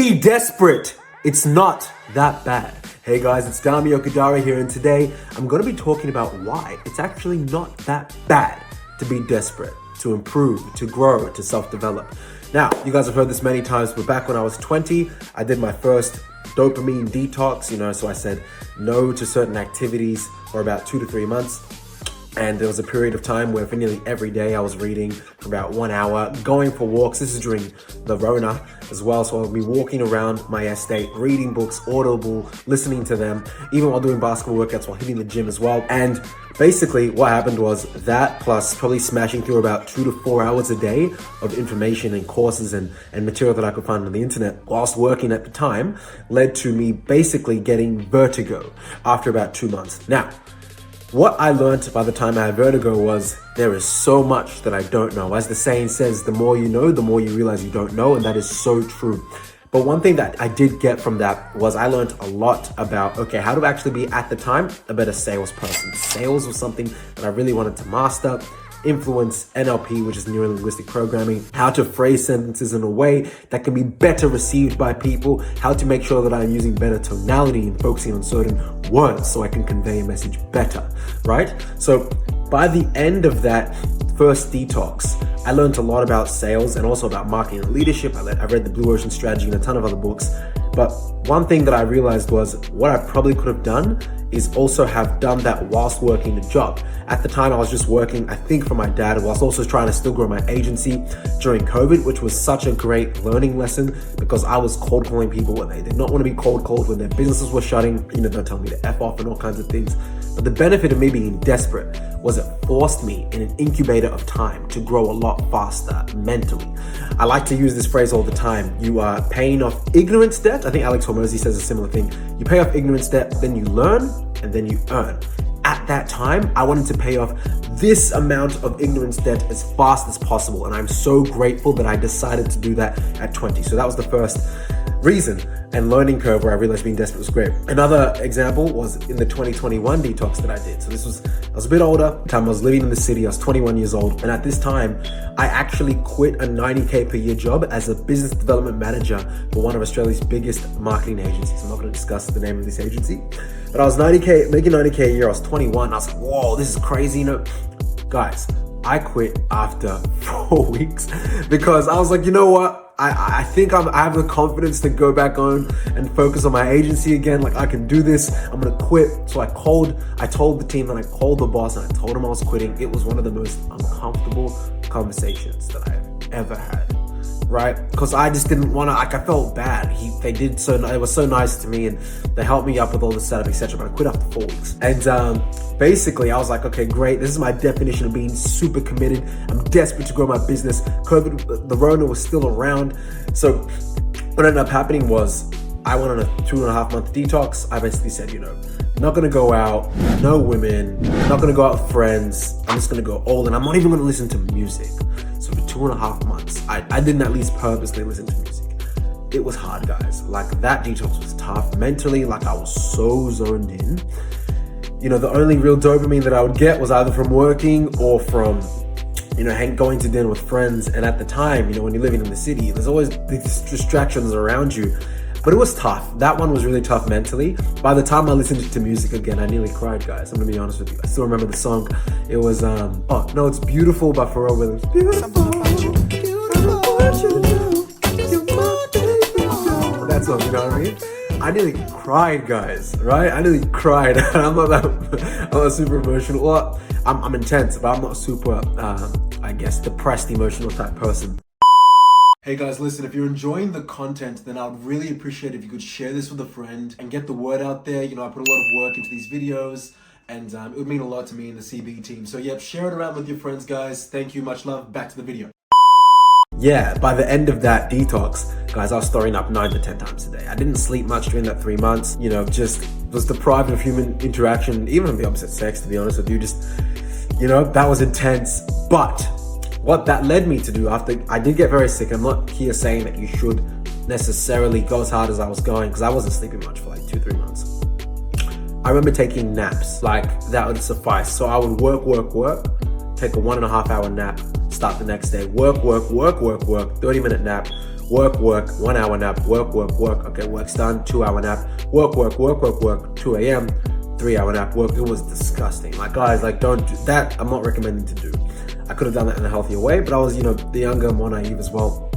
Be desperate. It's not that bad. Hey guys, it's Dami Okudara here, and today I'm going to be talking about why it's actually not that bad to be desperate, to improve, to grow, to self-develop. Now, you guys have heard this many times, but back when I was 20, I did my first dopamine detox, so I said no to certain activities for about 2 to 3 months. And there was a period of time where for nearly every day I was reading for about 1 hour, going for walks. This is during the Rona as well. So I'll be walking around my estate, reading books, Audible, listening to them, even while doing basketball workouts, while hitting the gym as well. And basically what happened was that plus probably smashing through about 2 to 4 hours a day of information and courses and material that I could find on the internet whilst working at the time led to me basically getting vertigo after about 2 months. Now, what I learned by the time I had vertigo was there is so much that I don't know. As the saying says, the more you know, the more you realize you don't know, and that is so true. But one thing that I did get from that was I learned a lot about, okay, how to actually be, at the time, a better salesperson. Sales was something that I really wanted to master. Influence, NLP, which is neuro-linguistic programming, how to phrase sentences in a way that can be better received by people, how to make sure that I'm using better tonality and focusing on certain words so I can convey a message better, right? So by the end of that first detox, I learned a lot about sales and also about marketing and leadership. I read the Blue Ocean Strategy and a ton of other books. But one thing that I realized was what I probably could have done is also have done that whilst working the job. At the time, I was just working, I think, for my dad, whilst also trying to still grow my agency during COVID, which was such a great learning lesson because I was cold calling people when they did not want to be cold called, when their businesses were shutting, they're telling me to F off and all kinds of things. But the benefit of me being desperate was it forced me in an incubator of time to grow a lot faster mentally. I like to use this phrase all the time. You are paying off ignorance debt. I think Alex Hormozy says a similar thing. You pay off ignorance debt, then you learn, and then you earn. At that time, I wanted to pay off this amount of ignorance debt as fast as possible. And I'm so grateful that I decided to do that at 20. So that was the first reason and learning curve where I realized being desperate was great. Another example was in the 2021 detox that I did. So I was a bit older. At the time I was living in the city. I was 21 years old. And at this time, I actually quit a 90K per year job as a business development manager for one of Australia's biggest marketing agencies. I'm not going to discuss the name of this agency, but I was making 90K a year. I was 21. I was like, whoa, this is crazy. Guys, I quit after 4 weeks because I was like, you know what? I think I have the confidence to go back on and focus on my agency again. Like, I can do this. I'm going to quit. So I told the team, and I called the boss, and I told him I was quitting. It was one of the most uncomfortable conversations that I've ever had, right? Because I just didn't want to, I felt bad. They were so nice to me, and they helped me up with all the setup, etc. But I quit after 4 weeks. And basically, I was like, okay, great. This is my definition of being super committed. I'm desperate to grow my business. COVID, the Rona was still around. So what ended up happening was I went on a 2.5 month detox. I basically said, not going to go out, no women, not going to go out with friends. I'm just going to go all in. I'm not even going to listen to music. So for 2.5 months, I didn't at least purposely listen to music. It was hard, guys. Like, that detox was tough mentally. Like, I was so zoned in. The only real dopamine that I would get was either from working or from, going to dinner with friends. And at the time, when you're living in the city, there's always these distractions around you. But it was tough. That one was really tough mentally. By the time I listened to music again, I nearly cried, guys. I'm gonna be honest with you. I still remember the song. It was, It's Beautiful by Pharrell Williams. Beautiful. That song, you know what I mean? I nearly cried, guys, right? I nearly cried. I'm not super emotional. Well, I'm intense, but I'm not super, depressed, emotional type person. Hey guys, listen, if you're enjoying the content, then I would really appreciate if you could share this with a friend and get the word out there. I put a lot of work into these videos, and it would mean a lot to me and the CB team. So yep, share it around with your friends, guys. Thank you, much love. Back to the video. Yeah, by the end of that detox, guys, I was throwing up 9 to 10 times a day. I didn't sleep much during that 3 months, just was deprived of human interaction, even from the opposite sex, to be honest with you. That was intense. But what that led me to do after I did get very sick, I'm not here saying that you should necessarily go as hard as I was going, because I wasn't sleeping much for like 2-3 months. I remember taking naps, like that would suffice. So I would work, take a 1.5 hour nap, start the next day, work, 30-minute nap, work, 1 hour nap, work, okay, work's done, 2 hour nap, work, 2 a.m., 3 hour nap, work. It was disgusting. Like, guys, like, don't do that. I'm not recommending to do. I could have done that in a healthier way, but I was, the younger, more naive as well.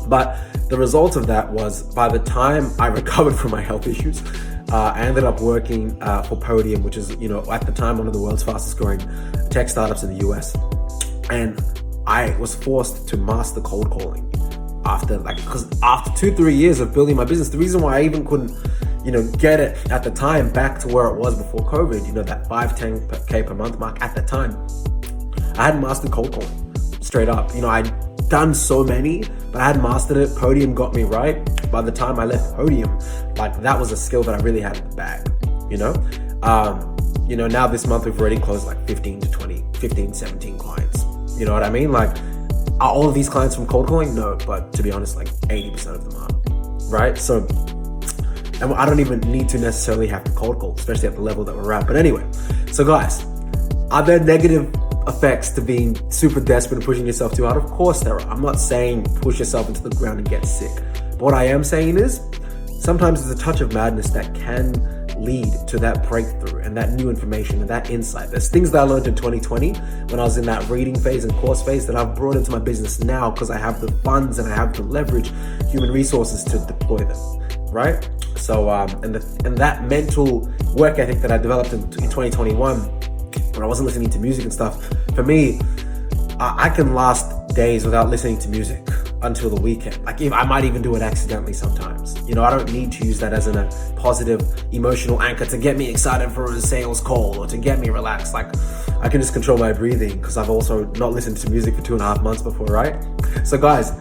But the result of that was, by the time I recovered from my health issues, I ended up working for Podium, which is, at the time, one of the world's fastest growing tech startups in the US. And I was forced to master cold calling because after 2-3 years of building my business, the reason why I even couldn't, get it at the time back to where it was before COVID, that 5-10K per month mark at the time, I hadn't mastered cold calling, straight up. I'd done so many, but I hadn't mastered it. Podium got me right. By the time I left Podium, that was a skill that I really had in the bag, now this month we've already closed 15 to 20, 15, 17 clients. You know what I mean? Are all of these clients from cold calling? No, but to be honest, 80% of them are, right? So, and I don't even need to necessarily have to cold call, especially at the level that we're at. But anyway, so guys, are there negative effects to being super desperate and pushing yourself too hard? Of course there are. I'm not saying push yourself into the ground and get sick. But what I am saying is, sometimes there's a touch of madness that can lead to that breakthrough and that new information and that insight. There's things that I learned in 2020 when I was in that reading phase and course phase that I've brought into my business now because I have the funds and I have the leverage, human resources to deploy them, right? So, and that mental work ethic that I developed in 2021 when I wasn't listening to music and stuff, for me, I can last days without listening to music until the weekend. I might even do it accidentally sometimes. I don't need to use that as a positive emotional anchor to get me excited for a sales call or to get me relaxed. I can just control my breathing because I've also not listened to music for 2.5 months before, right? So guys,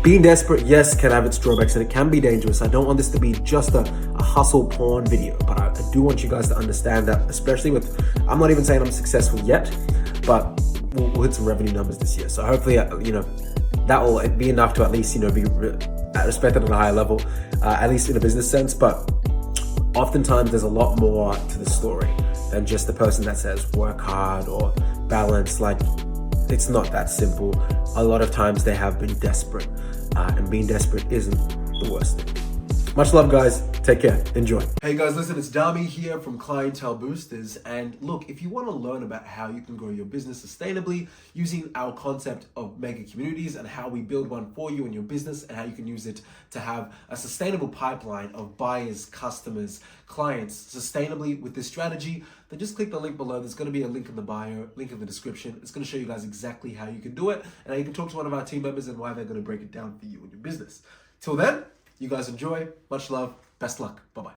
being desperate, yes, can have its drawbacks and it can be dangerous. I don't want this to be just a hustle porn video, but I do want you guys to understand that, especially I'm not even saying I'm successful yet, but we'll hit some revenue numbers this year. So hopefully, that will be enough to at least, be respected at a higher level, at least in a business sense. But oftentimes there's a lot more to the story than just the person that says work hard or balance. It's not that simple. A lot of times they have been desperate, and being desperate isn't the worst thing. Much love, guys. Take care. Enjoy. Hey guys, listen, it's Dami here from Clientele Boosters. And look, if you want to learn about how you can grow your business sustainably using our concept of mega communities and how we build one for you and your business and how you can use it to have a sustainable pipeline of buyers, customers, clients sustainably with this strategy, then just click the link below. There's going to be a link in the bio, link in the description. It's going to show you guys exactly how you can do it and how you can talk to one of our team members and why they're going to break it down for you and your business. Till then, you guys enjoy. Much love. Best luck. Bye-bye.